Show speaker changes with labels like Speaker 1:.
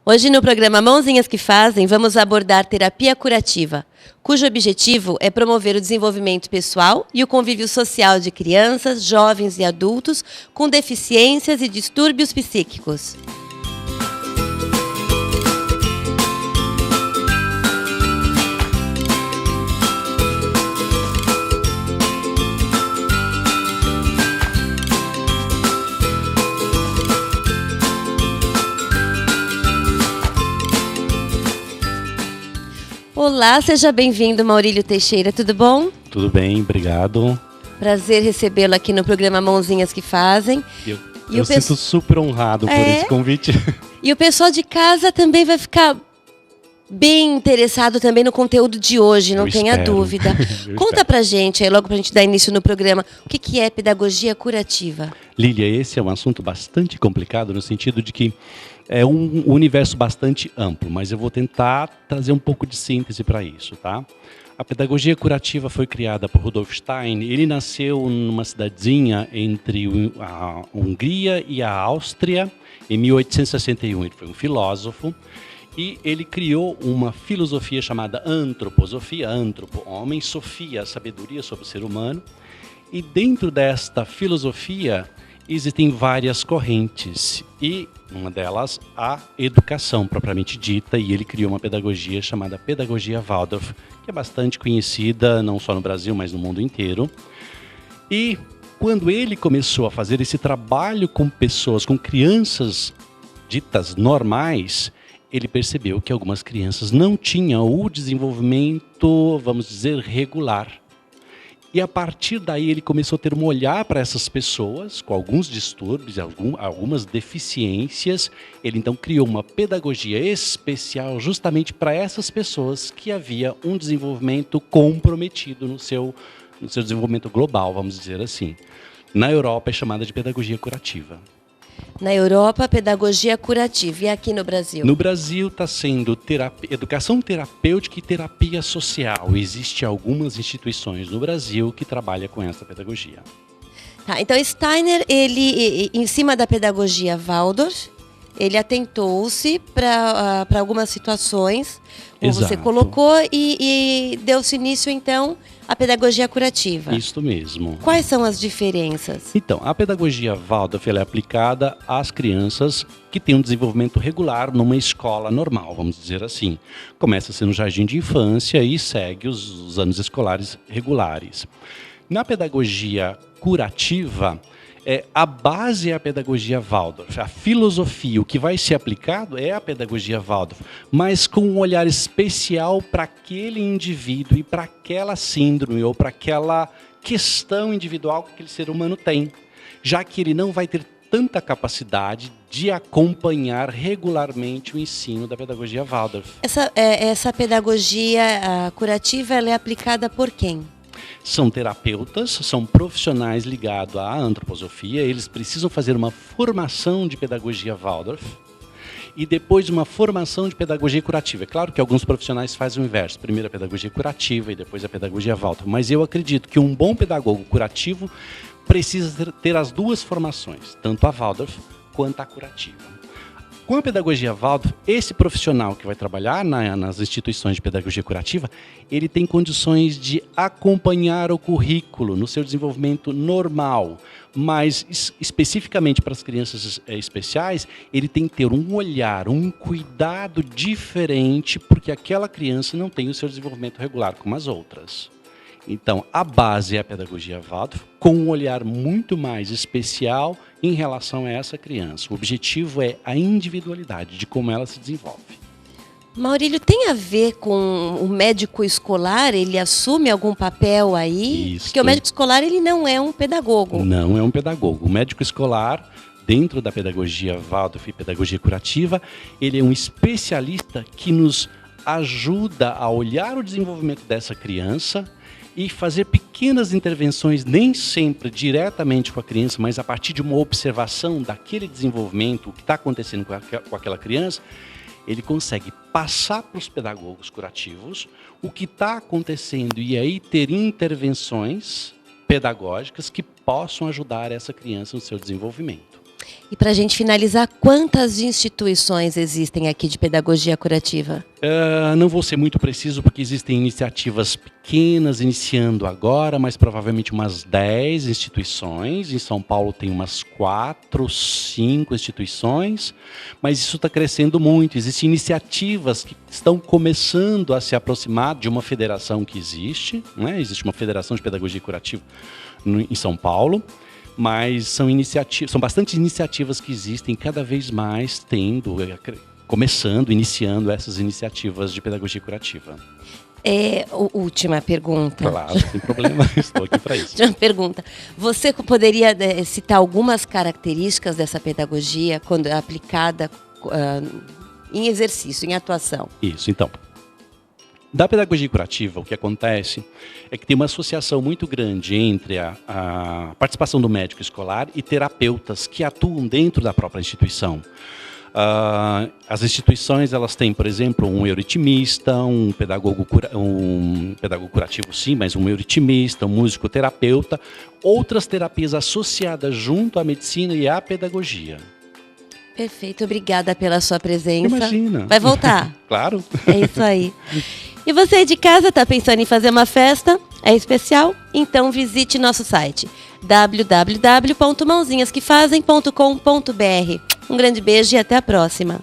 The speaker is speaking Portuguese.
Speaker 1: Hoje no programa Mãozinhas que Fazem, vamos abordar terapia curativa, cujo objetivo é promover o desenvolvimento pessoal e o convívio social de crianças, jovens e adultos com deficiências e distúrbios psíquicos. Olá, seja bem-vindo, Maurílio Teixeira, tudo bom?
Speaker 2: Tudo bem, obrigado.
Speaker 1: Prazer recebê-lo aqui no programa Mãozinhas que Fazem.
Speaker 2: Eu sinto super honrado por esse convite.
Speaker 1: E o pessoal de casa também vai ficar bem interessado também no conteúdo de hoje, não tenha dúvida. Conta pra gente, aí logo pra gente dar início no programa, o que é pedagogia curativa?
Speaker 2: Lília, esse é um assunto bastante complicado no sentido de que é um universo bastante amplo, mas eu vou tentar trazer um pouco de síntese para isso, tá? A pedagogia curativa foi criada por Rudolf Steiner. Ele nasceu numa cidadezinha entre a Hungria e a Áustria em 1861. Ele foi um filósofo e ele criou uma filosofia chamada antroposofia, antropo, homem, sofia, sabedoria sobre o ser humano. E dentro desta filosofia existem várias correntes e uma delas a educação propriamente dita, e ele criou uma pedagogia chamada pedagogia Waldorf, que é bastante conhecida não só no Brasil, mas no mundo inteiro. E quando ele começou a fazer esse trabalho com pessoas, com crianças ditas normais, ele percebeu que algumas crianças não tinham o desenvolvimento, vamos dizer, regular. E a partir daí ele começou a ter um olhar para essas pessoas com alguns distúrbios, algumas deficiências. Ele então criou uma pedagogia especial justamente para essas pessoas que havia um desenvolvimento comprometido no seu desenvolvimento global, vamos dizer assim. Na Europa é chamada de pedagogia curativa.
Speaker 1: Na Europa, pedagogia curativa. E aqui no Brasil?
Speaker 2: No Brasil está sendo educação terapêutica e terapia social. Existem algumas instituições no Brasil que trabalham com essa pedagogia.
Speaker 1: Tá, então Steiner, ele, em cima da pedagogia Waldorf, ele atentou-se para algumas situações, como
Speaker 2: Exato.
Speaker 1: Você colocou, e deu-se início, então, à pedagogia curativa.
Speaker 2: Isso mesmo.
Speaker 1: Quais são as diferenças?
Speaker 2: Então, a pedagogia Waldorf ela é aplicada às crianças que têm um desenvolvimento regular numa escola normal, vamos dizer assim. Começa-se no jardim de infância e segue os anos escolares regulares. Na pedagogia curativa, a base é a pedagogia Waldorf, a filosofia, o que vai ser aplicado é a pedagogia Waldorf, mas com um olhar especial para aquele indivíduo e para aquela síndrome ou para aquela questão individual que aquele ser humano tem, já que ele não vai ter tanta capacidade de acompanhar regularmente o ensino da pedagogia Waldorf.
Speaker 1: Essa pedagogia curativa ela é aplicada por quem?
Speaker 2: São terapeutas, são profissionais ligados à antroposofia, eles precisam fazer uma formação de pedagogia Waldorf e depois uma formação de pedagogia curativa. É claro que alguns profissionais fazem o inverso, primeiro a pedagogia curativa e depois a pedagogia Waldorf, mas eu acredito que um bom pedagogo curativo precisa ter as duas formações, tanto a Waldorf quanto a curativa. Com a pedagogia Waldorf, esse profissional que vai trabalhar nas instituições de pedagogia curativa, ele tem condições de acompanhar o currículo no seu desenvolvimento normal, mas especificamente para as crianças especiais, ele tem que ter um olhar, um cuidado diferente, porque aquela criança não tem o seu desenvolvimento regular como as outras. Então, a base é a pedagogia Waldorf, com um olhar muito mais especial em relação a essa criança. O objetivo é a individualidade de como ela se desenvolve.
Speaker 1: Maurílio, tem a ver com o médico escolar? Ele assume algum papel aí?
Speaker 2: Isso.
Speaker 1: Porque o médico escolar ele não é um pedagogo.
Speaker 2: Não é um pedagogo. O médico escolar, dentro da pedagogia Waldorf e pedagogia curativa, ele é um especialista que nos ajuda a olhar o desenvolvimento dessa criança e fazer pequenas intervenções, nem sempre diretamente com a criança, mas a partir de uma observação daquele desenvolvimento, o que está acontecendo com aquela criança, ele consegue passar para os pedagogos curativos o que está acontecendo e aí ter intervenções pedagógicas que possam ajudar essa criança no seu desenvolvimento.
Speaker 1: E para a gente finalizar, quantas instituições existem aqui de pedagogia curativa?
Speaker 2: Não vou ser muito preciso, porque existem iniciativas pequenas iniciando agora, mas provavelmente umas 10 instituições. Em São Paulo tem umas 4, 5 instituições, mas isso está crescendo muito. Existem iniciativas que estão começando a se aproximar de uma federação que existe, né? Existe uma federação de pedagogia curativa em São Paulo. Mas são bastante iniciativas que existem, cada vez mais iniciando essas iniciativas de pedagogia curativa.
Speaker 1: Última pergunta.
Speaker 2: Claro, sem problema, estou aqui para isso.
Speaker 1: Última pergunta. Você poderia citar algumas características dessa pedagogia quando é aplicada em exercício, em atuação?
Speaker 2: Isso, então. Da pedagogia curativa, o que acontece é que tem uma associação muito grande entre a participação do médico escolar e terapeutas que atuam dentro da própria instituição. As instituições, elas têm, por exemplo, um euritmista, um pedagogo curativo, sim, mas um euritmista, um musicoterapeuta, outras terapias associadas junto à medicina e à pedagogia.
Speaker 1: Perfeito, obrigada pela sua presença.
Speaker 2: Imagina.
Speaker 1: Vai voltar?
Speaker 2: Claro.
Speaker 1: É isso aí. E você de casa está pensando em fazer uma festa? É especial? Então visite nosso site www.mãozinhasquefazem.com.br. Um grande beijo e até a próxima.